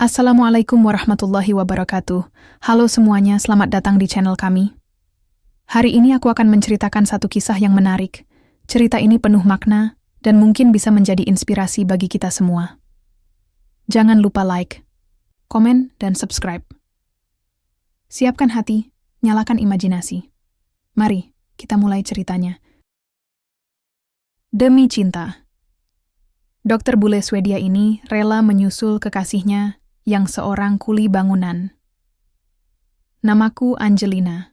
Assalamualaikum warahmatullahi wabarakatuh. Halo semuanya, selamat datang di channel kami. Hari ini aku akan menceritakan satu kisah yang menarik. Cerita ini penuh makna dan mungkin bisa menjadi inspirasi bagi kita semua. Jangan lupa like, komen, dan subscribe. Siapkan hati, nyalakan imajinasi. Mari, kita mulai ceritanya. Demi cinta. Dokter bule Swedia ini rela menyusul kekasihnya yang seorang kuli bangunan. Namaku Angelina.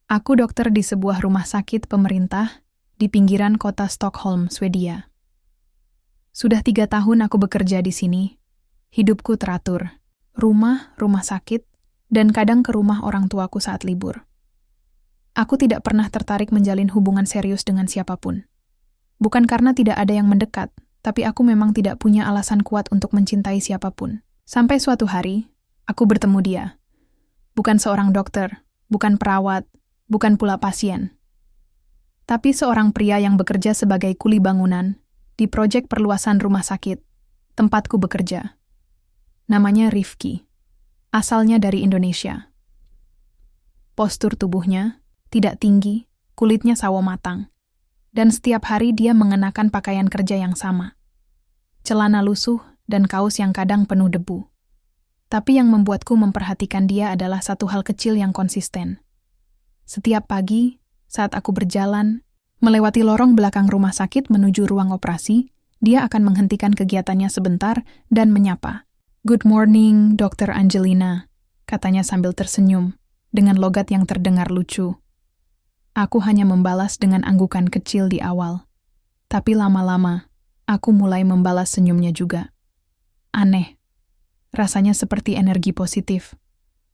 Aku dokter di sebuah rumah sakit pemerintah di pinggiran kota Stockholm, Swedia. Sudah 3 tahun aku bekerja di sini. Hidupku teratur. Rumah sakit, dan kadang ke rumah orang tuaku saat libur. Aku tidak pernah tertarik menjalin hubungan serius dengan siapapun. Bukan karena tidak ada yang mendekat, tapi aku memang tidak punya alasan kuat untuk mencintai siapapun. Sampai suatu hari, aku bertemu dia. Bukan seorang dokter, bukan perawat, bukan pula pasien. Tapi seorang pria yang bekerja sebagai kuli bangunan di proyek perluasan rumah sakit, tempatku bekerja. Namanya Rifki, asalnya dari Indonesia. Postur tubuhnya tidak tinggi, kulitnya sawo matang, dan setiap hari dia mengenakan pakaian kerja yang sama. Celana lusuh dan kaos yang kadang penuh debu. Tapi yang membuatku memperhatikan dia adalah satu hal kecil yang konsisten. Setiap pagi, saat aku berjalan, melewati lorong belakang rumah sakit menuju ruang operasi, dia akan menghentikan kegiatannya sebentar dan menyapa. "Good morning, Dr. Angelina," katanya sambil tersenyum, dengan logat yang terdengar lucu. Aku hanya membalas dengan anggukan kecil di awal. Tapi lama-lama, aku mulai membalas senyumnya juga. Aneh. Rasanya seperti energi positif.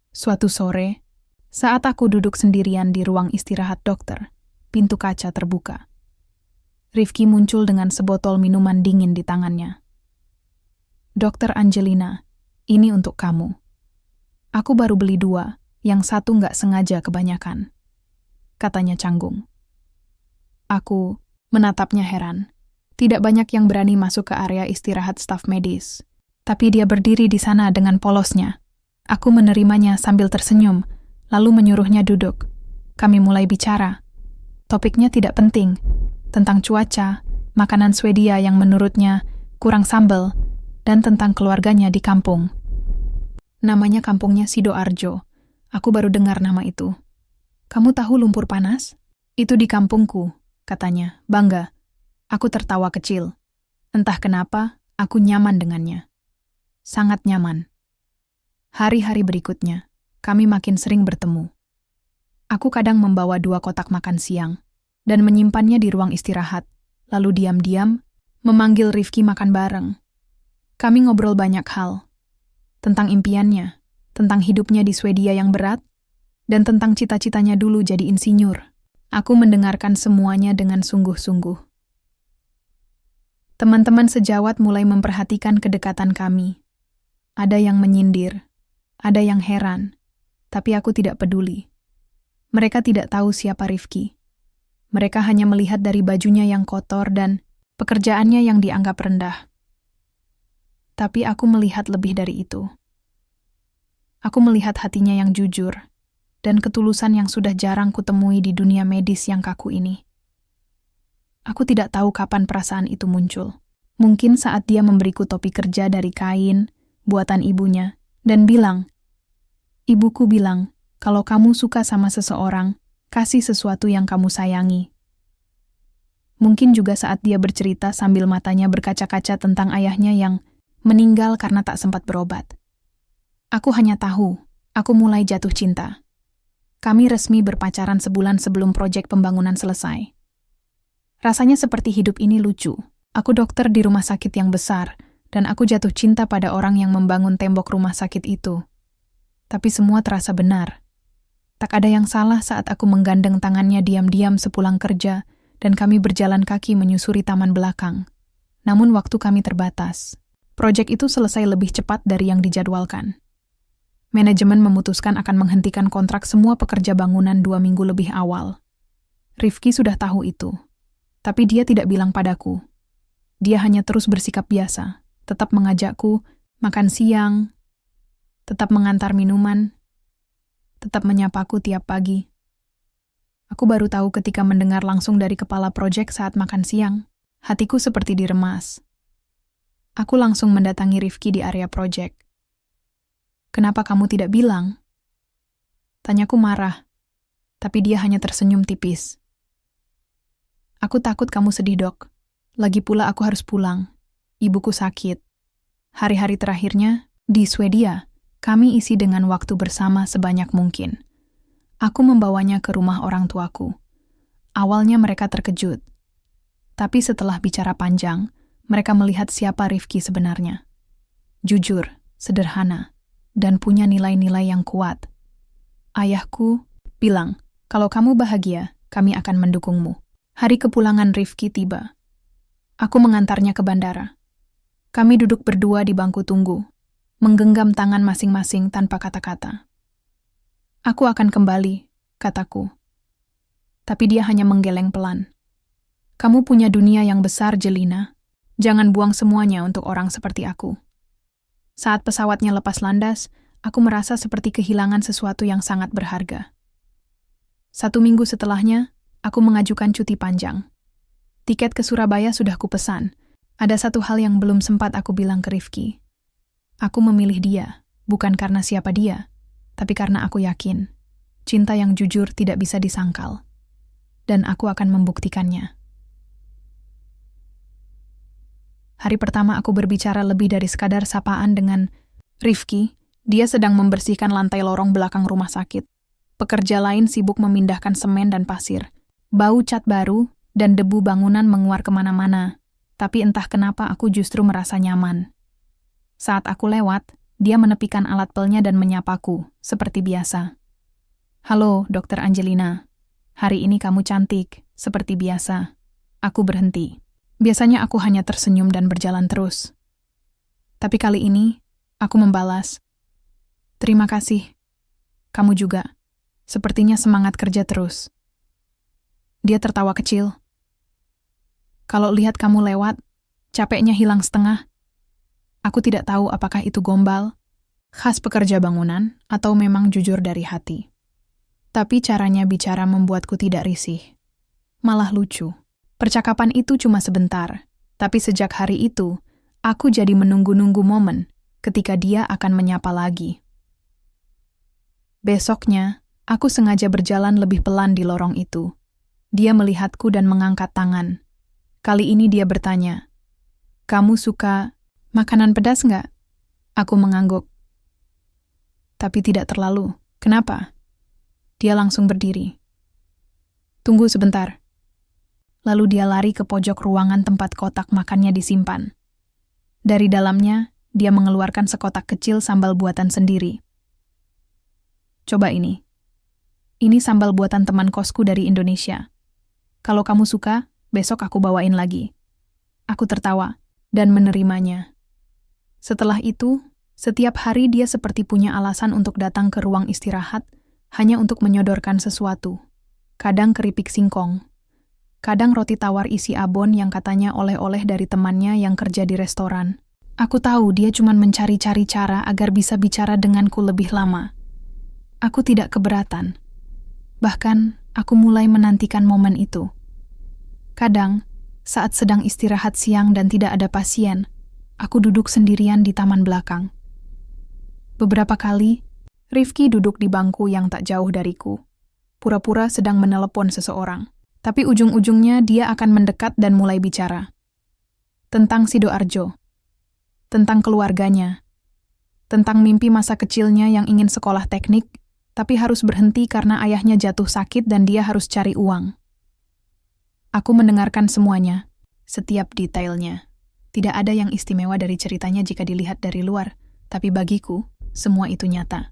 Suatu sore, saat aku duduk sendirian di ruang istirahat dokter, pintu kaca terbuka. Rifki muncul dengan sebotol minuman dingin di tangannya. "Dr. Angelina, ini untuk kamu. Aku baru beli 2, yang satu nggak sengaja kebanyakan," katanya canggung. Aku menatapnya heran. Tidak banyak yang berani masuk ke area istirahat staf medis. Tapi dia berdiri di sana dengan polosnya. Aku menerimanya sambil tersenyum, lalu menyuruhnya duduk. Kami mulai bicara. Topiknya tidak penting, tentang cuaca, makanan Swedia yang menurutnya kurang sambal, dan tentang keluarganya di kampung. Namanya kampungnya Sidoarjo. Aku baru dengar nama itu. "Kamu tahu lumpur panas? Itu di kampungku," katanya, bangga. Aku tertawa kecil. Entah kenapa, aku nyaman dengannya. Sangat nyaman. Hari-hari berikutnya, kami makin sering bertemu. Aku kadang membawa 2 kotak makan siang dan menyimpannya di ruang istirahat, lalu diam-diam memanggil Rifki makan bareng. Kami ngobrol banyak hal. Tentang impiannya, tentang hidupnya di Swedia yang berat, dan tentang cita-citanya dulu jadi insinyur. Aku mendengarkan semuanya dengan sungguh-sungguh. Teman-teman sejawat mulai memperhatikan kedekatan kami. Ada yang menyindir, ada yang heran, tapi aku tidak peduli. Mereka tidak tahu siapa Rifki. Mereka hanya melihat dari bajunya yang kotor dan pekerjaannya yang dianggap rendah. Tapi aku melihat lebih dari itu. Aku melihat hatinya yang jujur dan ketulusan yang sudah jarang kutemui di dunia medis yang kaku ini. Aku tidak tahu kapan perasaan itu muncul. Mungkin saat dia memberiku topi kerja dari kain, buatan ibunya, dan bilang, "Ibuku bilang, kalau kamu suka sama seseorang, kasih sesuatu yang kamu sayangi." Mungkin juga saat dia bercerita sambil matanya berkaca-kaca tentang ayahnya yang meninggal karena tak sempat berobat. Aku hanya tahu, aku mulai jatuh cinta. Kami resmi berpacaran sebulan sebelum proyek pembangunan selesai. Rasanya seperti hidup ini lucu. Aku dokter di rumah sakit yang besar, dan aku jatuh cinta pada orang yang membangun tembok rumah sakit itu. Tapi semua terasa benar. Tak ada yang salah saat aku menggandeng tangannya diam-diam sepulang kerja, dan kami berjalan kaki menyusuri taman belakang. Namun waktu kami terbatas. Proyek itu selesai lebih cepat dari yang dijadwalkan. Manajemen memutuskan akan menghentikan kontrak semua pekerja bangunan 2 minggu lebih awal. Rifki sudah tahu itu. Tapi dia tidak bilang padaku. Dia hanya terus bersikap biasa, tetap mengajakku makan siang, tetap mengantar minuman, tetap menyapaku tiap pagi. Aku baru tahu ketika mendengar langsung dari kepala proyek saat makan siang. Hatiku seperti diremas. Aku langsung mendatangi Rifki di area proyek. "Kenapa kamu tidak bilang?" Tanyaku marah, tapi dia hanya tersenyum tipis. "Aku takut kamu sedih, Dok. Lagi pula aku harus pulang. Ibuku sakit. Hari-hari terakhirnya, di Swedia, kami isi dengan waktu bersama sebanyak mungkin. Aku membawanya ke rumah orang tuaku. Awalnya mereka terkejut. Tapi setelah bicara panjang, mereka melihat siapa Rifki sebenarnya. Jujur, sederhana, dan punya nilai-nilai yang kuat. Ayahku bilang, kalau kamu bahagia, kami akan mendukungmu." Hari kepulangan Rifki tiba. Aku mengantarnya ke bandara. Kami duduk berdua di bangku tunggu, menggenggam tangan masing-masing tanpa kata-kata. "Aku akan kembali," kataku. Tapi dia hanya menggeleng pelan. "Kamu punya dunia yang besar, Jelina. Jangan buang semuanya untuk orang seperti aku." Saat pesawatnya lepas landas, aku merasa seperti kehilangan sesuatu yang sangat berharga. 1 minggu setelahnya, aku mengajukan cuti panjang. Tiket ke Surabaya sudah kupesan. Ada satu hal yang belum sempat aku bilang ke Rifki. Aku memilih dia, bukan karena siapa dia, tapi karena aku yakin cinta yang jujur tidak bisa disangkal. Dan aku akan membuktikannya. Hari pertama aku berbicara lebih dari sekadar sapaan dengan Rifki. Dia sedang membersihkan lantai lorong belakang rumah sakit. Pekerja lain sibuk memindahkan semen dan pasir. Bau cat baru dan debu bangunan menguar kemana-mana. Tapi entah kenapa aku justru merasa nyaman. Saat aku lewat, dia menepikan alat pelnya dan menyapaku, seperti biasa. "Halo, Dr. Angelina. Hari ini kamu cantik, seperti biasa." Aku berhenti. Biasanya aku hanya tersenyum dan berjalan terus. Tapi kali ini, aku membalas, "Terima kasih. Kamu juga. Sepertinya semangat kerja terus." Dia tertawa kecil. "Kalau lihat kamu lewat, capeknya hilang setengah." Aku tidak tahu apakah itu gombal, khas pekerja bangunan, atau memang jujur dari hati. Tapi caranya bicara membuatku tidak risih. Malah lucu. Percakapan itu cuma sebentar, tapi sejak hari itu, aku jadi menunggu-nunggu momen ketika dia akan menyapa lagi. Besoknya, aku sengaja berjalan lebih pelan di lorong itu. Dia melihatku dan mengangkat tangan. Kali ini dia bertanya, "Kamu suka makanan pedas nggak?" Aku mengangguk. Tapi tidak terlalu. "Kenapa?" Dia langsung berdiri. "Tunggu sebentar." Lalu dia lari ke pojok ruangan tempat kotak makannya disimpan. Dari dalamnya, dia mengeluarkan sekotak kecil sambal buatan sendiri. "Coba ini. Ini sambal buatan teman kosku dari Indonesia. Kalau kamu suka, besok aku bawain lagi." Aku tertawa dan menerimanya. Setelah itu, setiap hari dia seperti punya alasan untuk datang ke ruang istirahat hanya untuk menyodorkan sesuatu. Kadang keripik singkong, kadang roti tawar isi abon yang katanya oleh-oleh dari temannya yang kerja di restoran. Aku tahu dia cuma mencari-cari cara agar bisa bicara denganku lebih lama. Aku tidak keberatan. Bahkan, aku mulai menantikan momen itu. Kadang, saat sedang istirahat siang dan tidak ada pasien, aku duduk sendirian di taman belakang. Beberapa kali, Rifki duduk di bangku yang tak jauh dariku. Pura-pura sedang menelepon seseorang. Tapi ujung-ujungnya dia akan mendekat dan mulai bicara. Tentang Sidoarjo. Tentang keluarganya. Tentang mimpi masa kecilnya yang ingin sekolah teknik, tapi harus berhenti karena ayahnya jatuh sakit dan dia harus cari uang. Aku mendengarkan semuanya, setiap detailnya. Tidak ada yang istimewa dari ceritanya jika dilihat dari luar, tapi bagiku, semua itu nyata.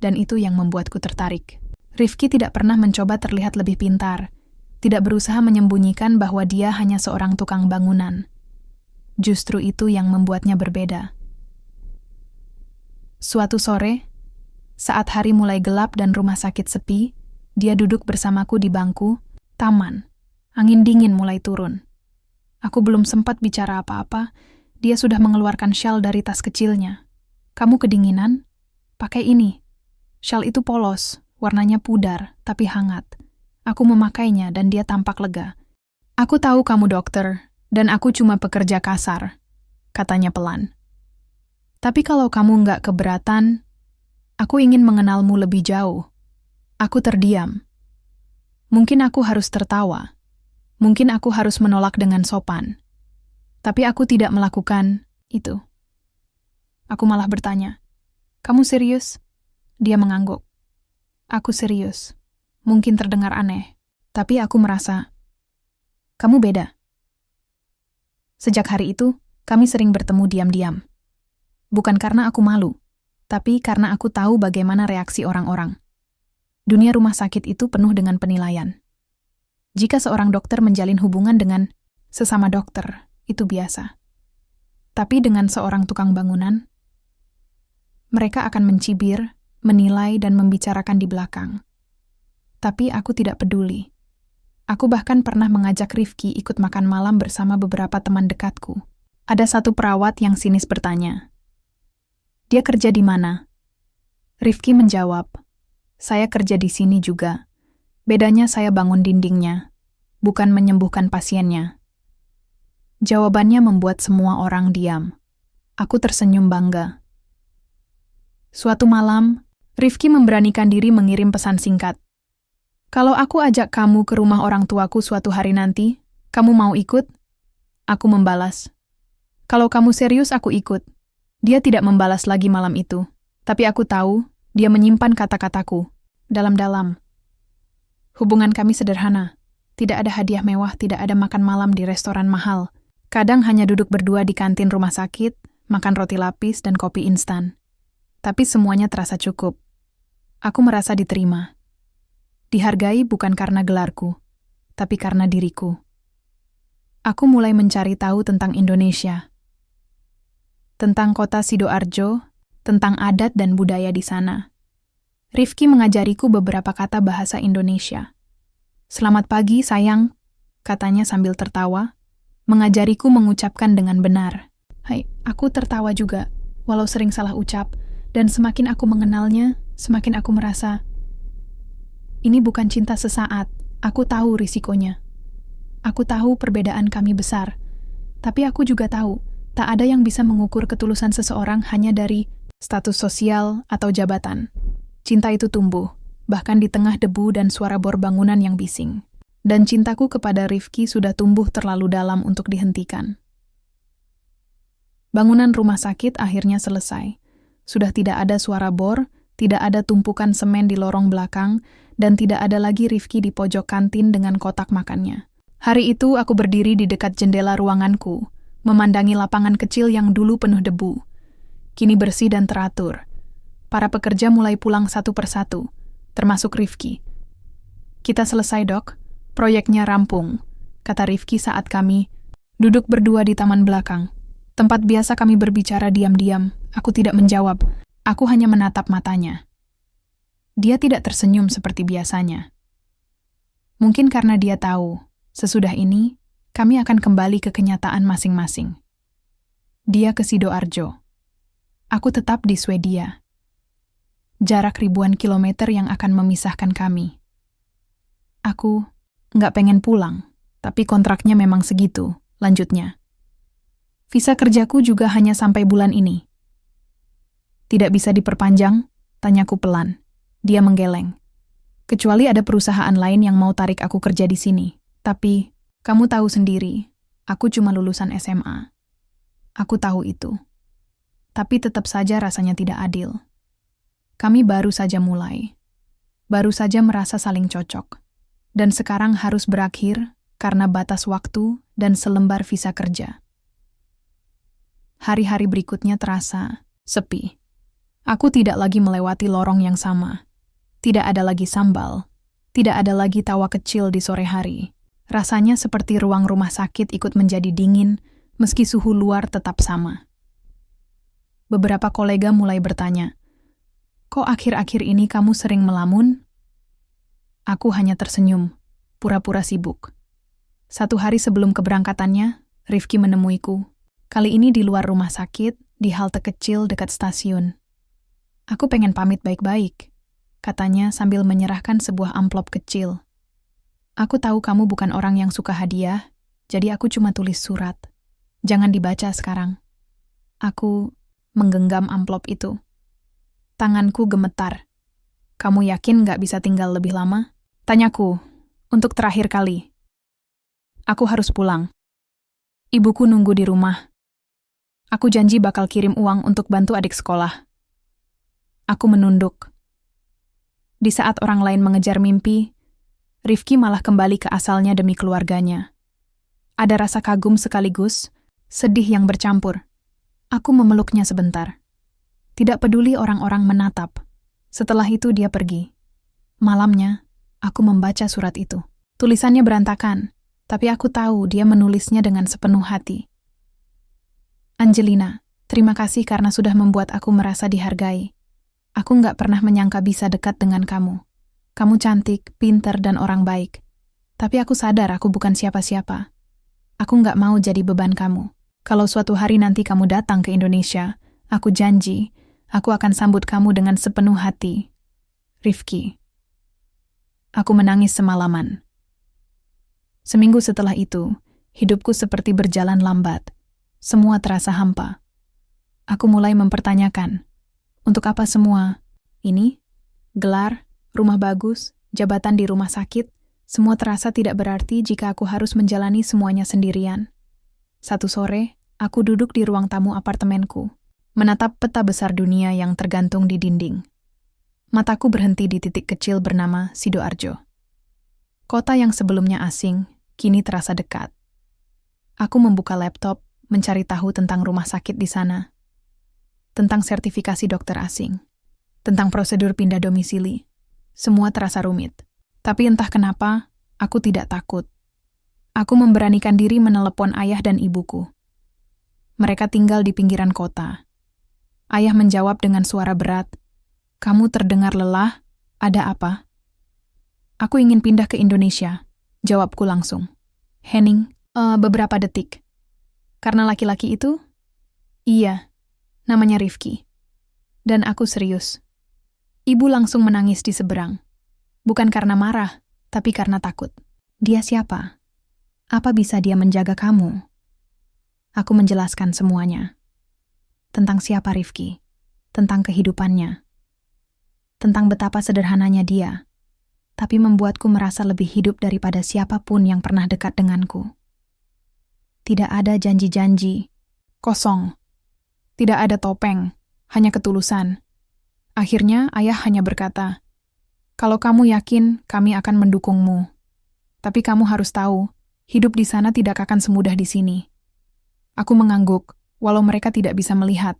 Dan itu yang membuatku tertarik. Rifki tidak pernah mencoba terlihat lebih pintar, tidak berusaha menyembunyikan bahwa dia hanya seorang tukang bangunan. Justru itu yang membuatnya berbeda. Suatu sore, saat hari mulai gelap dan rumah sakit sepi, dia duduk bersamaku di bangku, taman. Angin dingin mulai turun. Aku belum sempat bicara apa-apa, dia sudah mengeluarkan syal dari tas kecilnya. "Kamu kedinginan?" Pakai ini. Syal itu polos, warnanya pudar, tapi hangat. Aku memakainya dan dia tampak lega. Aku tahu kamu dokter, dan aku cuma pekerja kasar, katanya pelan. Tapi kalau kamu nggak keberatan, aku ingin mengenalmu lebih jauh. Aku terdiam. Mungkin aku harus tertawa. Mungkin aku harus menolak dengan sopan. Tapi aku tidak melakukan itu. Aku malah bertanya, "Kamu serius?" Dia mengangguk. Aku serius. Mungkin terdengar aneh, tapi aku merasa, "Kamu beda." Sejak hari itu, kami sering bertemu diam-diam. Bukan karena aku malu, tapi karena aku tahu bagaimana reaksi orang-orang. Dunia rumah sakit itu penuh dengan penilaian. Jika seorang dokter menjalin hubungan dengan sesama dokter, itu biasa. Tapi dengan seorang tukang bangunan, mereka akan mencibir, menilai, dan membicarakan di belakang. Tapi aku tidak peduli. Aku bahkan pernah mengajak Rifki ikut makan malam bersama beberapa teman dekatku. Ada satu perawat yang sinis bertanya, "Dia kerja di mana?" Rifki menjawab, "Saya kerja di sini juga. Bedanya saya bangun dindingnya, bukan menyembuhkan pasiennya." Jawabannya membuat semua orang diam. Aku tersenyum bangga. Suatu malam, Rifki memberanikan diri mengirim pesan singkat. "Kalau aku ajak kamu ke rumah orang tuaku suatu hari nanti, kamu mau ikut?" Aku membalas, "Kalau kamu serius, aku ikut." Dia tidak membalas lagi malam itu, tapi aku tahu dia menyimpan kata-kataku dalam-dalam. Hubungan kami sederhana. Tidak ada hadiah mewah, tidak ada makan malam di restoran mahal. Kadang hanya duduk berdua di kantin rumah sakit, makan roti lapis dan kopi instan. Tapi semuanya terasa cukup. Aku merasa diterima. Dihargai bukan karena gelarku, tapi karena diriku. Aku mulai mencari tahu tentang Indonesia, tentang kota Sidoarjo, tentang adat dan budaya di sana. Rifki mengajariku beberapa kata bahasa Indonesia. "Selamat pagi, sayang," katanya sambil tertawa, mengajariku mengucapkan dengan benar. Hai, aku tertawa juga, walau sering salah ucap, dan semakin aku mengenalnya, semakin aku merasa, ini bukan cinta sesaat, aku tahu risikonya. Aku tahu perbedaan kami besar, tapi aku juga tahu, tak ada yang bisa mengukur ketulusan seseorang hanya dari status sosial atau jabatan. Cinta itu tumbuh, bahkan di tengah debu dan suara bor bangunan yang bising. Dan cintaku kepada Rifki sudah tumbuh terlalu dalam untuk dihentikan. Bangunan rumah sakit akhirnya selesai. Sudah tidak ada suara bor, tidak ada tumpukan semen di lorong belakang, dan tidak ada lagi Rifki di pojok kantin dengan kotak makannya. Hari itu aku berdiri di dekat jendela ruanganku, memandangi lapangan kecil yang dulu penuh debu. Kini bersih dan teratur. Para pekerja mulai pulang satu persatu, termasuk Rifki. "Kita selesai, Dok. Proyeknya rampung," kata Rifki saat kami duduk berdua di taman belakang. Tempat biasa kami berbicara diam-diam. Aku tidak menjawab. Aku hanya menatap matanya. Dia tidak tersenyum seperti biasanya. Mungkin karena dia tahu, sesudah ini, kami akan kembali ke kenyataan masing-masing. Dia ke Sidoarjo. Aku tetap di Swedia. Jarak ribuan kilometer yang akan memisahkan kami. Aku nggak pengen pulang, tapi kontraknya memang segitu, lanjutnya. Visa kerjaku juga hanya sampai bulan ini. "Tidak bisa diperpanjang?" tanyaku pelan. Dia menggeleng. "Kecuali ada perusahaan lain yang mau tarik aku kerja di sini. Tapi, kamu tahu sendiri, aku cuma lulusan SMA. Aku tahu itu. Tapi tetap saja rasanya tidak adil. Kami baru saja mulai. Baru saja merasa saling cocok. Dan sekarang harus berakhir karena batas waktu dan selembar visa kerja." Hari-hari berikutnya terasa sepi. Aku tidak lagi melewati lorong yang sama. Tidak ada lagi sambal. Tidak ada lagi tawa kecil di sore hari. Rasanya seperti ruang rumah sakit ikut menjadi dingin, meski suhu luar tetap sama. Beberapa kolega mulai bertanya, "Kok akhir-akhir ini kamu sering melamun?" Aku hanya tersenyum, pura-pura sibuk. Satu hari sebelum keberangkatannya, Rifki menemuiku. Kali ini di luar rumah sakit, di halte kecil dekat stasiun. Aku pengen pamit baik-baik, katanya sambil menyerahkan sebuah amplop kecil. Aku tahu kamu bukan orang yang suka hadiah, jadi aku cuma tulis surat. Jangan dibaca sekarang. Aku menggenggam amplop itu. Tanganku gemetar. Kamu yakin gak bisa tinggal lebih lama? Tanyaku, untuk terakhir kali. Aku harus pulang. Ibuku nunggu di rumah. Aku janji bakal kirim uang untuk bantu adik sekolah. Aku menunduk. Di saat orang lain mengejar mimpi, Rifki malah kembali ke asalnya demi keluarganya. Ada rasa kagum sekaligus, sedih yang bercampur. Aku memeluknya sebentar. Tidak peduli orang-orang menatap. Setelah itu dia pergi. Malamnya, aku membaca surat itu. Tulisannya berantakan, tapi aku tahu dia menulisnya dengan sepenuh hati. Angelina, terima kasih karena sudah membuat aku merasa dihargai. Aku nggak pernah menyangka bisa dekat dengan kamu. Kamu cantik, pintar, dan orang baik. Tapi aku sadar aku bukan siapa-siapa. Aku nggak mau jadi beban kamu. Kalau suatu hari nanti kamu datang ke Indonesia, aku janji, aku akan sambut kamu dengan sepenuh hati. Rifki. Aku menangis semalaman. Seminggu setelah itu, hidupku seperti berjalan lambat. Semua terasa hampa. Aku mulai mempertanyakan, untuk apa semua? Ini? Gelar? Rumah bagus? Jabatan di rumah sakit? Semua terasa tidak berarti jika aku harus menjalani semuanya sendirian. Satu sore, aku duduk di ruang tamu apartemenku, menatap peta besar dunia yang tergantung di dinding. Mataku berhenti di titik kecil bernama Sidoarjo. Kota yang sebelumnya asing, kini terasa dekat. Aku membuka laptop, mencari tahu tentang rumah sakit di sana, tentang sertifikasi dokter asing, tentang prosedur pindah domisili. Semua terasa rumit. Tapi entah kenapa, aku tidak takut. Aku memberanikan diri menelepon ayah dan ibuku. Mereka tinggal di pinggiran kota. Ayah menjawab dengan suara berat, "Kamu terdengar lelah? Ada apa?" "Aku ingin pindah ke Indonesia," jawabku langsung. "Henning, beberapa detik. Karena laki-laki itu?" "Iya, namanya Rifki." Dan aku serius. Ibu langsung menangis di seberang. Bukan karena marah, tapi karena takut. Dia siapa? Apa bisa dia menjaga kamu? Aku menjelaskan semuanya. Tentang siapa Rifki, tentang kehidupannya, tentang betapa sederhananya dia, tapi membuatku merasa lebih hidup daripada siapapun yang pernah dekat denganku. Tidak ada janji-janji, kosong. Tidak ada topeng, hanya ketulusan. Akhirnya ayah hanya berkata, "Kalau kamu yakin, kami akan mendukungmu. Tapi kamu harus tahu, hidup di sana tidak akan semudah di sini." Aku mengangguk, walau mereka tidak bisa melihat.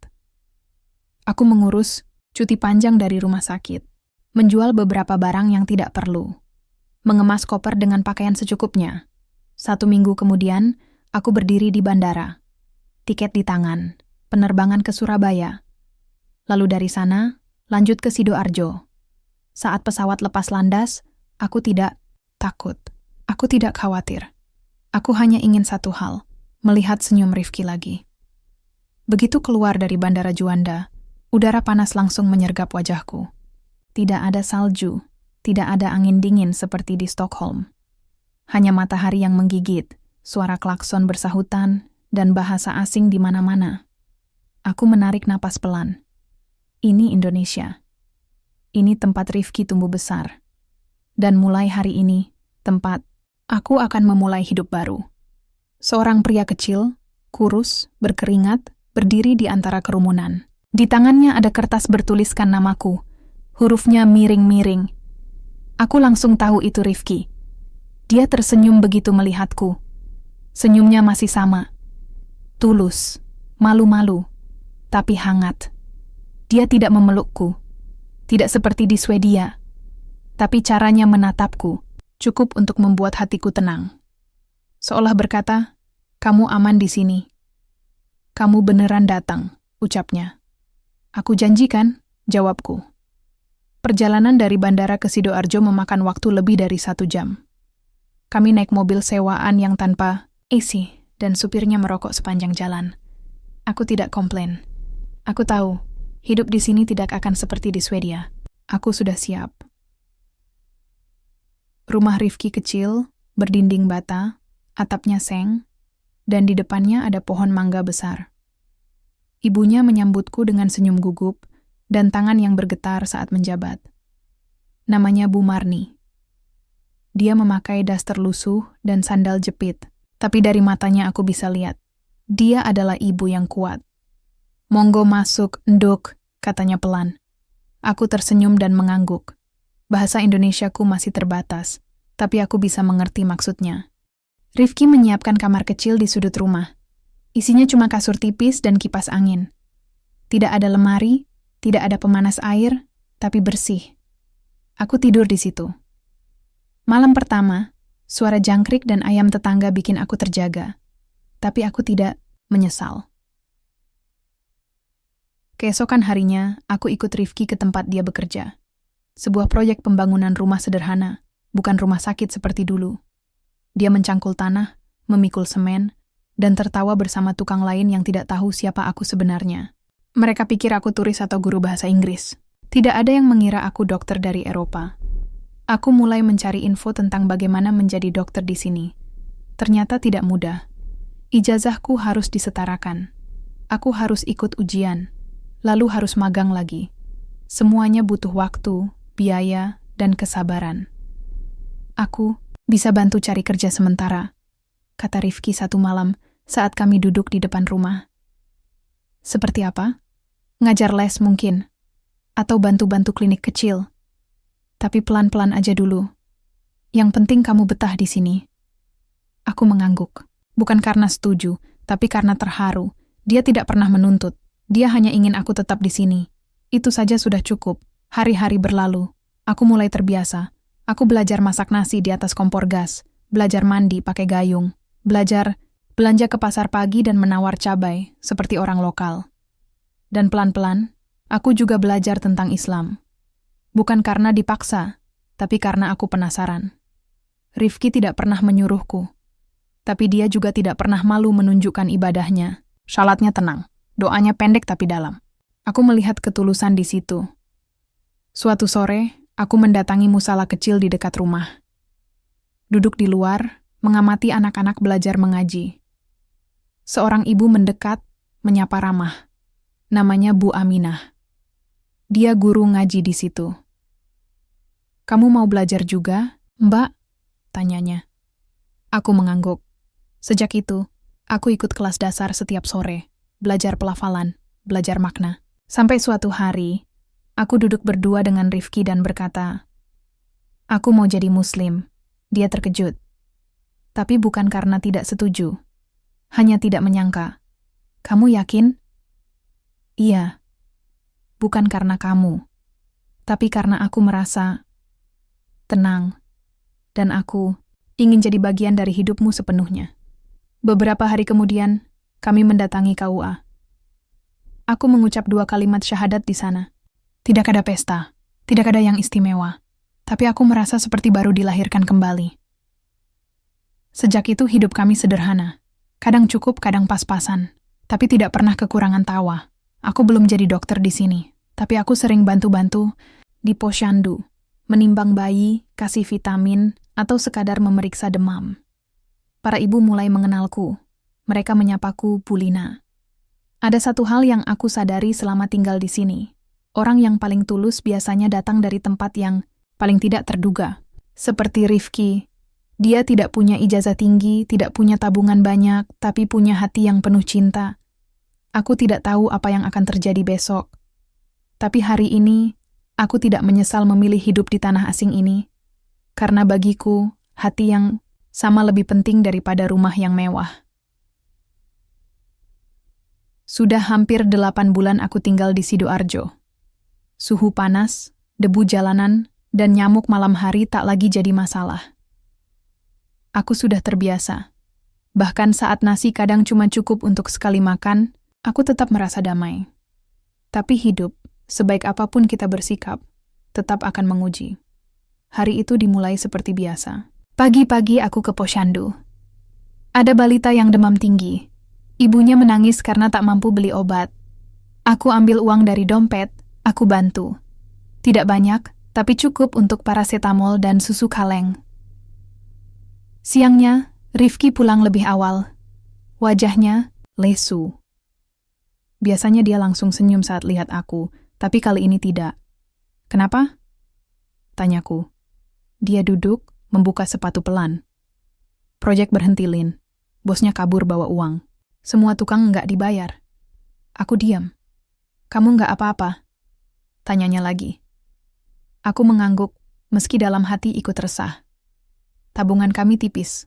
Aku mengurus cuti panjang dari rumah sakit, menjual beberapa barang yang tidak perlu, mengemas koper dengan pakaian secukupnya. 1 minggu kemudian, aku berdiri di bandara. Tiket di tangan, penerbangan ke Surabaya. Lalu dari sana, lanjut ke Sidoarjo. Saat pesawat lepas landas, aku tidak takut. Aku tidak khawatir. Aku hanya ingin satu hal, melihat senyum Rifki lagi. Begitu keluar dari Bandara Juanda, udara panas langsung menyergap wajahku. Tidak ada salju, tidak ada angin dingin seperti di Stockholm. Hanya matahari yang menggigit, suara klakson bersahutan, dan bahasa asing di mana-mana. Aku menarik napas pelan. Ini Indonesia. Ini tempat Rifki tumbuh besar. Dan mulai hari ini, aku akan memulai hidup baru. Seorang pria kecil, kurus, berkeringat, berdiri di antara kerumunan. Di tangannya ada kertas bertuliskan namaku. Hurufnya miring-miring. Aku langsung tahu itu Rifki. Dia tersenyum begitu melihatku. Senyumnya masih sama. Tulus, malu-malu, tapi hangat. Dia tidak memelukku, tidak seperti di Swedia, tapi caranya menatapku cukup untuk membuat hatiku tenang. Seolah berkata, "Kamu aman di sini. Kamu beneran datang," ucapnya. "Aku janjikan," jawabku. Perjalanan dari bandara ke Sidoarjo memakan waktu lebih dari 1 jam. Kami naik mobil sewaan yang tanpa AC dan supirnya merokok sepanjang jalan. Aku tidak komplain. Aku tahu, Hidup di sini tidak akan seperti di Swedia. Aku sudah siap. Rumah Rifki kecil, berdinding bata, atapnya seng, dan di depannya ada pohon mangga besar. Ibunya menyambutku dengan senyum gugup dan tangan yang bergetar saat menjabat. Namanya Bu Marni. Dia memakai daster lusuh dan sandal jepit, tapi dari matanya aku bisa lihat. Dia adalah ibu yang kuat. "Monggo masuk, Nduk," katanya pelan. Aku tersenyum dan mengangguk. Bahasa Indonesiaku masih terbatas, tapi aku bisa mengerti maksudnya. Rifki menyiapkan kamar kecil di sudut rumah. Isinya cuma kasur tipis dan kipas angin. Tidak ada lemari, tidak ada pemanas air, tapi bersih. Aku tidur di situ. Malam pertama, suara jangkrik dan ayam tetangga bikin aku terjaga. Tapi aku tidak menyesal. Keesokan harinya, aku ikut Rifki ke tempat dia bekerja. Sebuah proyek pembangunan rumah sederhana, bukan rumah sakit seperti dulu. Dia mencangkul tanah, memikul semen, dan tertawa bersama tukang lain yang tidak tahu siapa aku sebenarnya. Mereka pikir aku turis atau guru bahasa Inggris. Tidak ada yang mengira aku dokter dari Eropa. Aku mulai mencari info tentang bagaimana menjadi dokter di sini. Ternyata tidak mudah. Ijazahku harus disetarakan. Aku harus ikut ujian, lalu harus magang lagi. Semuanya butuh waktu, biaya, dan kesabaran. "Aku bisa bantu cari kerja sementara," kata Rifki satu malam saat kami duduk di depan rumah. "Seperti apa? Ngajar les mungkin, atau bantu-bantu klinik kecil. Tapi pelan-pelan aja dulu. Yang penting kamu betah di sini." Aku mengangguk. Bukan karena setuju, tapi karena terharu. Dia tidak pernah menuntut. Dia hanya ingin aku tetap di sini. Itu saja sudah cukup. Hari-hari berlalu. Aku mulai terbiasa. Aku belajar masak nasi di atas kompor gas, belajar mandi pakai gayung, belajar belanja ke pasar pagi dan menawar cabai seperti orang lokal. Dan pelan-pelan, aku juga belajar tentang Islam. Bukan karena dipaksa, tapi karena aku penasaran. Rifki tidak pernah menyuruhku. Tapi dia juga tidak pernah malu menunjukkan ibadahnya. Salatnya tenang, doanya pendek tapi dalam. Aku melihat ketulusan di situ. Suatu sore, aku mendatangi musala kecil di dekat rumah. Duduk di luar, mengamati anak-anak belajar mengaji. Seorang ibu mendekat, menyapa ramah. Namanya Bu Aminah. Dia guru ngaji di situ. "Kamu mau belajar juga, Mbak?" tanyanya. Aku mengangguk. Sejak itu, aku ikut kelas dasar setiap sore, belajar pelafalan, belajar makna. Sampai suatu hari, aku duduk berdua dengan Rifki dan berkata, "Aku mau jadi Muslim." Dia terkejut. Tapi bukan karena tidak setuju. Hanya tidak menyangka. "Kamu yakin?" "Iya." Bukan karena kamu, tapi karena aku merasa tenang, dan aku ingin jadi bagian dari hidupmu sepenuhnya. Beberapa hari kemudian, kami mendatangi KUA. Aku mengucap 2 kalimat syahadat di sana. Tidak ada pesta, tidak ada yang istimewa, tapi aku merasa seperti baru dilahirkan kembali. Sejak itu hidup kami sederhana, kadang cukup, kadang pas-pasan, tapi tidak pernah kekurangan tawa. Aku belum jadi dokter di sini, tapi aku sering bantu-bantu di posyandu, menimbang bayi, kasih vitamin, atau sekadar memeriksa demam. Para ibu mulai mengenalku. Mereka menyapaku Bu Lina. Ada satu hal yang aku sadari selama tinggal di sini. Orang yang paling tulus biasanya datang dari tempat yang paling tidak terduga. Seperti Rifki. Dia tidak punya ijazah tinggi, tidak punya tabungan banyak, tapi punya hati yang penuh cinta. Aku tidak tahu apa yang akan terjadi besok. Tapi hari ini, aku tidak menyesal memilih hidup di tanah asing ini. Karena bagiku, hati yang sama lebih penting daripada rumah yang mewah. Sudah hampir 8 bulan aku tinggal di Sidoarjo. Suhu panas, debu jalanan, dan nyamuk malam hari tak lagi jadi masalah. Aku sudah terbiasa. Bahkan saat nasi kadang cuma cukup untuk sekali makan, aku tetap merasa damai. Tapi hidup, sebaik apapun kita bersikap, tetap akan menguji. Hari itu dimulai seperti biasa. Pagi-pagi aku ke posyandu. Ada balita yang demam tinggi. Ibunya menangis karena tak mampu beli obat. Aku ambil uang dari dompet, aku bantu. Tidak banyak, tapi cukup untuk paracetamol dan susu kaleng. Siangnya, Rifki pulang lebih awal. Wajahnya lesu. Biasanya dia langsung senyum saat lihat aku, tapi kali ini tidak. Kenapa? Tanyaku. Dia duduk, membuka sepatu pelan. Proyek berhenti, Lin. Bosnya kabur bawa uang. Semua tukang nggak dibayar. Aku diam. Kamu nggak apa-apa? Tanyanya lagi. Aku mengangguk, meski dalam hati ikut resah. Tabungan kami tipis.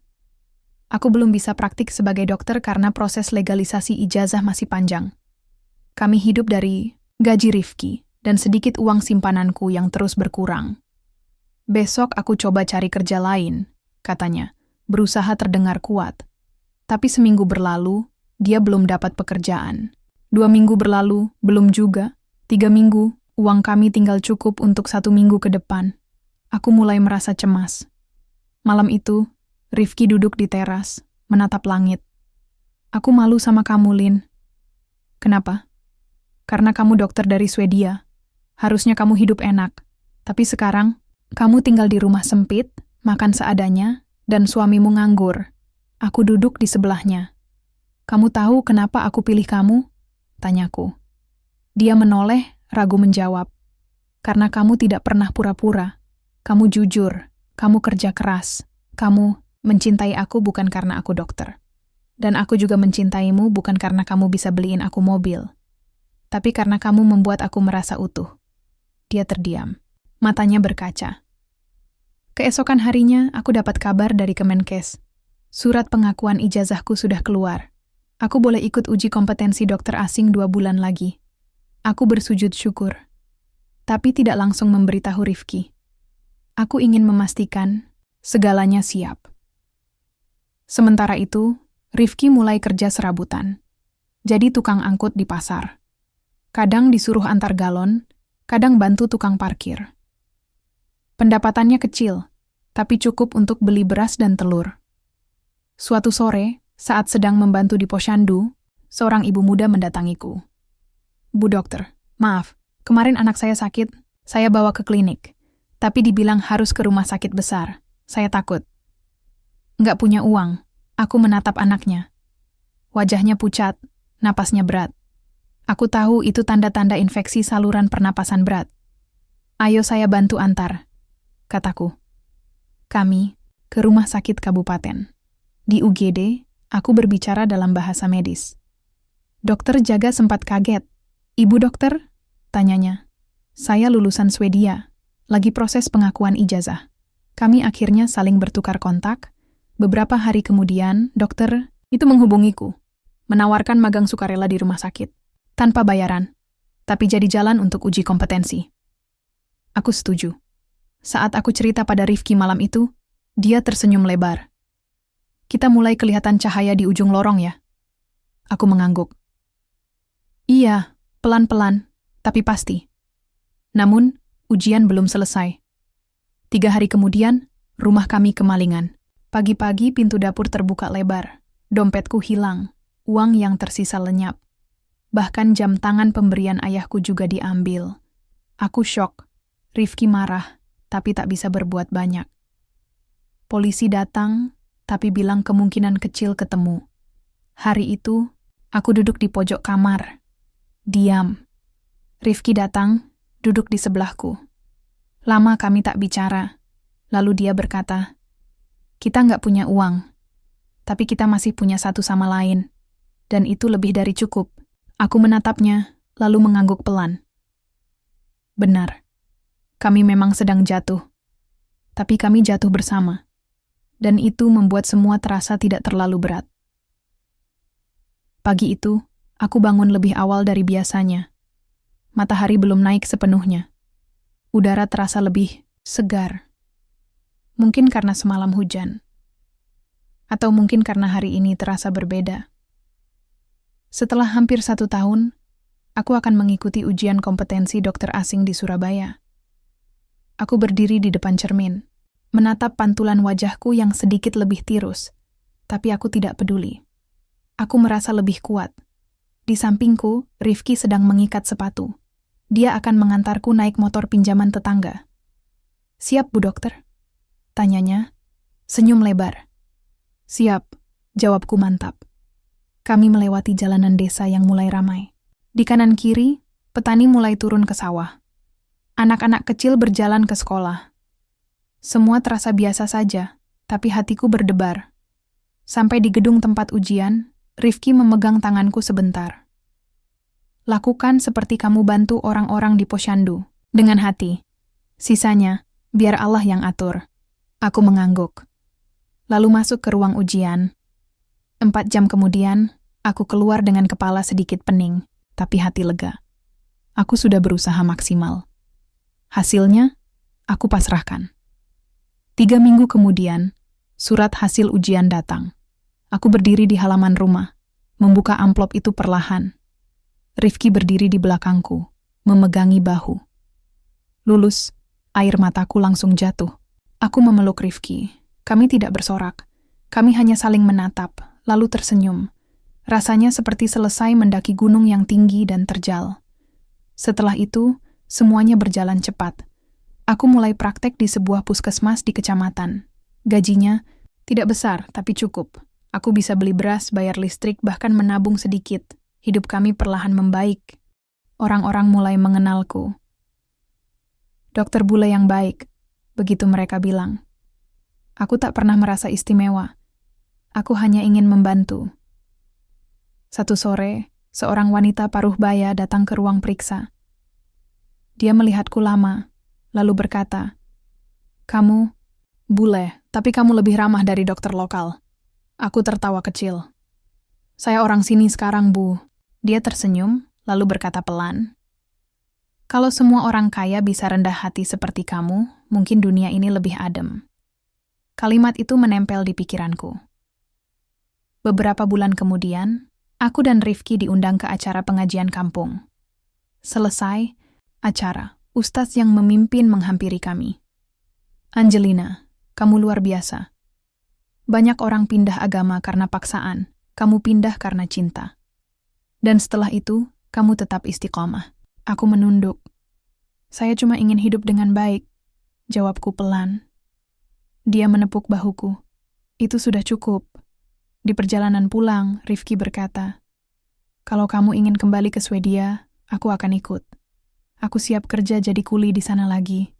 Aku belum bisa praktik sebagai dokter karena proses legalisasi ijazah masih panjang. Kami hidup dari gaji Rifki dan sedikit uang simpananku yang terus berkurang. Besok aku coba cari kerja lain, katanya, berusaha terdengar kuat. Tapi seminggu berlalu, dia belum dapat pekerjaan. 2 minggu berlalu, belum juga. 3 minggu, uang kami tinggal cukup untuk 1 minggu ke depan. Aku mulai merasa cemas. Malam itu, Rifki duduk di teras, menatap langit. Aku malu sama kamu, Lin. Kenapa? Karena kamu dokter dari Swedia. Harusnya kamu hidup enak. Tapi sekarang, kamu tinggal di rumah sempit, makan seadanya, dan suamimu nganggur. Aku duduk di sebelahnya. Kamu tahu kenapa aku pilih kamu? Tanyaku. Dia menoleh, ragu menjawab. Karena kamu tidak pernah pura-pura. Kamu jujur, kamu kerja keras. Kamu mencintai aku bukan karena aku dokter. Dan aku juga mencintaimu bukan karena kamu bisa beliin aku mobil. Tapi karena kamu membuat aku merasa utuh. Dia terdiam. Matanya berkaca. Keesokan harinya, aku dapat kabar dari Kemenkes. Surat pengakuan ijazahku sudah keluar. Aku boleh ikut uji kompetensi dokter asing 2 bulan lagi. Aku bersujud syukur. Tapi tidak langsung memberitahu Rifki. Aku ingin memastikan segalanya siap. Sementara itu, Rifki mulai kerja serabutan. Jadi tukang angkut di pasar. Kadang disuruh antar galon, kadang bantu tukang parkir. Pendapatannya kecil, tapi cukup untuk beli beras dan telur. Suatu sore, saat sedang membantu di posyandu, seorang ibu muda mendatangiku. Bu dokter, maaf, kemarin anak saya sakit, saya bawa ke klinik. Tapi dibilang harus ke rumah sakit besar. Saya takut. Nggak punya uang. Aku menatap anaknya. Wajahnya pucat, napasnya berat. Aku tahu itu tanda-tanda infeksi saluran pernapasan berat. Ayo saya bantu antar, kataku. Kami ke rumah sakit kabupaten. Di UGD, aku berbicara dalam bahasa medis. Dokter jaga sempat kaget. Ibu dokter? Tanyanya. Saya lulusan Swedia. Lagi proses pengakuan ijazah. Kami akhirnya saling bertukar kontak. Beberapa hari kemudian, dokter itu menghubungiku. Menawarkan magang sukarela di rumah sakit. Tanpa bayaran. Tapi jadi jalan untuk uji kompetensi. Aku setuju. Saat aku cerita pada Rifki malam itu, dia tersenyum lebar. Kita mulai kelihatan cahaya di ujung lorong ya. Aku mengangguk. Iya, pelan-pelan, tapi pasti. Namun, ujian belum selesai. 3 hari kemudian, rumah kami kemalingan. Pagi-pagi pintu dapur terbuka lebar. Dompetku hilang, uang yang tersisa lenyap. Bahkan jam tangan pemberian ayahku juga diambil. Aku syok. Rifki marah, tapi tak bisa berbuat banyak. Polisi datang, tapi bilang kemungkinan kecil ketemu. Hari itu, aku duduk di pojok kamar. Diam. Rifki datang, duduk di sebelahku. Lama kami tak bicara. Lalu dia berkata, kita nggak punya uang, tapi kita masih punya satu sama lain. Dan itu lebih dari cukup. Aku menatapnya, lalu mengangguk pelan. Benar. Kami memang sedang jatuh. Tapi kami jatuh bersama. Dan itu membuat semua terasa tidak terlalu berat. Pagi itu, aku bangun lebih awal dari biasanya. Matahari belum naik sepenuhnya. Udara terasa lebih segar. Mungkin karena semalam hujan. Atau mungkin karena hari ini terasa berbeda. Setelah hampir 1 tahun, aku akan mengikuti ujian kompetensi dokter asing di Surabaya. Aku berdiri di depan cermin, menatap pantulan wajahku yang sedikit lebih tirus, tapi aku tidak peduli. Aku merasa lebih kuat. Di sampingku, Rifki sedang mengikat sepatu. Dia akan mengantarku naik motor pinjaman tetangga. "Siap, Bu Dokter?" tanyanya. Senyum lebar. "Siap," jawabku mantap. Kami melewati jalanan desa yang mulai ramai. Di kanan kiri, petani mulai turun ke sawah. Anak-anak kecil berjalan ke sekolah. Semua terasa biasa saja, tapi hatiku berdebar. Sampai di gedung tempat ujian, Rifki memegang tanganku sebentar. "Lakukan seperti kamu bantu orang-orang di posyandu, dengan hati. Sisanya, biar Allah yang atur." Aku mengangguk. Lalu masuk ke ruang ujian. 4 jam kemudian, aku keluar dengan kepala sedikit pening, tapi hati lega. Aku sudah berusaha maksimal. Hasilnya, aku pasrahkan. 3 minggu kemudian, surat hasil ujian datang. Aku berdiri di halaman rumah, membuka amplop itu perlahan. Rifki berdiri di belakangku, memegangi bahu. Lulus, air mataku langsung jatuh. Aku memeluk Rifki. Kami tidak bersorak. Kami hanya saling menatap, lalu tersenyum. Rasanya seperti selesai mendaki gunung yang tinggi dan terjal. Setelah itu, semuanya berjalan cepat. Aku mulai praktek di sebuah puskesmas di kecamatan. Gajinya tidak besar, tapi cukup. Aku bisa beli beras, bayar listrik, bahkan menabung sedikit. Hidup kami perlahan membaik. Orang-orang mulai mengenalku. "Dokter Bule yang baik," begitu mereka bilang. Aku tak pernah merasa istimewa. Aku hanya ingin membantu. Satu sore, seorang wanita paruh baya datang ke ruang periksa. Dia melihatku lama, lalu berkata, "Kamu, Bule, tapi kamu lebih ramah dari dokter lokal." Aku tertawa kecil. "Saya orang sini sekarang, Bu." Dia tersenyum, lalu berkata pelan, "Kalau semua orang kaya bisa rendah hati seperti kamu, mungkin dunia ini lebih adem." Kalimat itu menempel di pikiranku. Beberapa bulan kemudian, aku dan Rifki diundang ke acara pengajian kampung. Selesai acara, ustadz yang memimpin menghampiri kami. "Angelina, kamu luar biasa. Banyak orang pindah agama karena paksaan, kamu pindah karena cinta. Dan setelah itu, kamu tetap istiqomah." Aku menunduk. "Saya cuma ingin hidup dengan baik," jawabku pelan. Dia menepuk bahuku. "Itu sudah cukup." Di perjalanan pulang, Rifki berkata, "Kalau kamu ingin kembali ke Swedia, aku akan ikut. Aku siap kerja jadi kuli di sana lagi."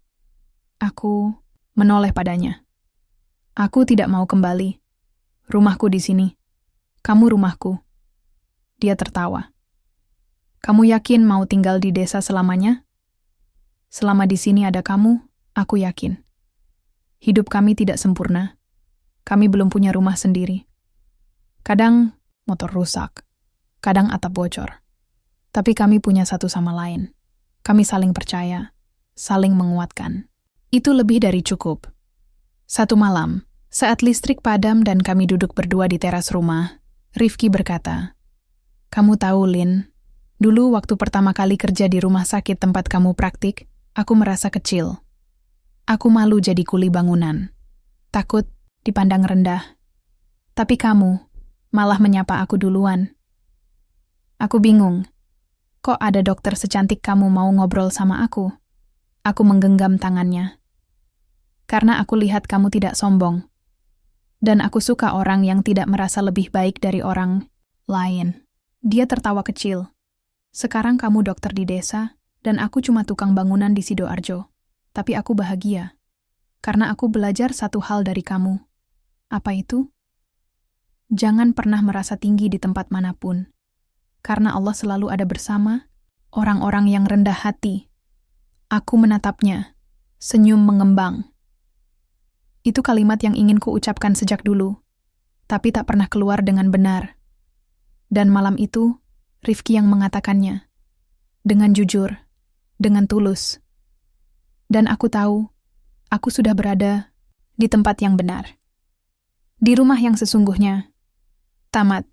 Aku menoleh padanya. "Aku tidak mau kembali. Rumahku di sini. Kamu rumahku." Dia tertawa. "Kamu yakin mau tinggal di desa selamanya?" "Selama di sini ada kamu, aku yakin. Hidup kami tidak sempurna. Kami belum punya rumah sendiri. Kadang motor rusak, kadang atap bocor. Tapi kami punya satu sama lain. Kami saling percaya, saling menguatkan. Itu lebih dari cukup." Satu malam, saat listrik padam dan kami duduk berdua di teras rumah, Rifki berkata, "Kamu tahu, Lin, dulu waktu pertama kali kerja di rumah sakit tempat kamu praktik, aku merasa kecil. Aku malu jadi kuli bangunan. Takut dipandang rendah. Tapi kamu malah menyapa aku duluan. Aku bingung. Kok ada dokter secantik kamu mau ngobrol sama aku?" Aku menggenggam tangannya. "Karena aku lihat kamu tidak sombong. Dan aku suka orang yang tidak merasa lebih baik dari orang lain." Dia tertawa kecil. "Sekarang kamu dokter di desa, dan aku cuma tukang bangunan di Sidoarjo. Tapi aku bahagia, karena aku belajar satu hal dari kamu." "Apa itu?" "Jangan pernah merasa tinggi di tempat manapun, karena Allah selalu ada bersama orang-orang yang rendah hati." Aku menatapnya, senyum mengembang. Itu kalimat yang ingin ku ucapkan sejak dulu, tapi tak pernah keluar dengan benar. Dan malam itu, Rifki yang mengatakannya, dengan jujur, dengan tulus. Dan aku tahu, aku sudah berada di tempat yang benar. Di rumah yang sesungguhnya. Tamat.